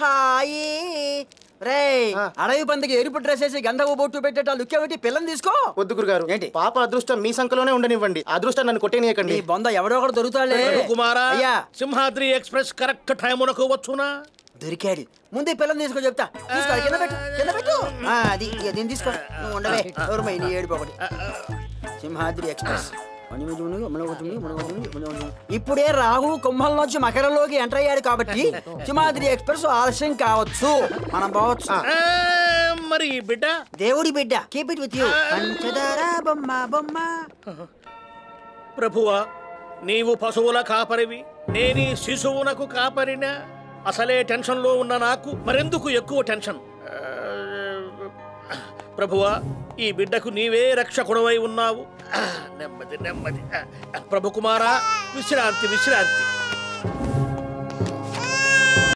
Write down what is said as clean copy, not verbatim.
హాయి రే అడవి పందికి ఎరుపు డ్రెస్ వేసి గంధపు బొట్టు పెట్టేట లుక్ ఏమిటి? పిల్లని తీసుకో. వద్దు గురుగారు. ఏంటి? పాప అదృష్టం మీ సంఖలోనే ఉండనివ్వండి. అదృష్టం నన్ను కొట్టేనియకండి. ఈ బొంద ఎవడో ఒకడు దొరుకుతాడే. కుమారా, అయ్యా సింహాద్రి ఎక్స్ప్రెస్ కరెక్ట్ టైమునకు వచ్చునా? దొరికాడు. ముందు పిల్లని తీసుకో చెప్తా. తీసుకో, కింద పెట్టు, కింద పెట్టు. అది దీన్ని తీసుకో. నువ్వు ఉండవే. ఎవరు నీ ఏడుపు ఒకటి. సింహాద్రి ఎక్స్ప్రెస్. ఇప్పుడే రాహు కుంభంలోంచి మకరంలోకి ఎంటర్ అయ్యాడు కాబట్టి సింహాద్రి ఎక్స్ప్రెస్ ఆలస్యం కావచ్చు. మనం పోవచ్చు. మరి బిడ్డ? దేవుడి బిడ్డ. Keep it with you. పంచదార బొమ్మ బొమ్మ. ప్రభువా, నీవు పశువుల కాపరివి, నేనీ శిశువునకు కాపరినా? అసలే టెన్షన్ లో ఉన్న నాకు మరెందుకు ఎక్కువ టెన్షన్? ప్రభువా, ఈ బిడ్డకు నీవే రక్షకుడవై ఉన్నావు. నెమ్మది నెమ్మది. ప్రభు కుమారా, విశ్రాంతి విశ్రాంతి.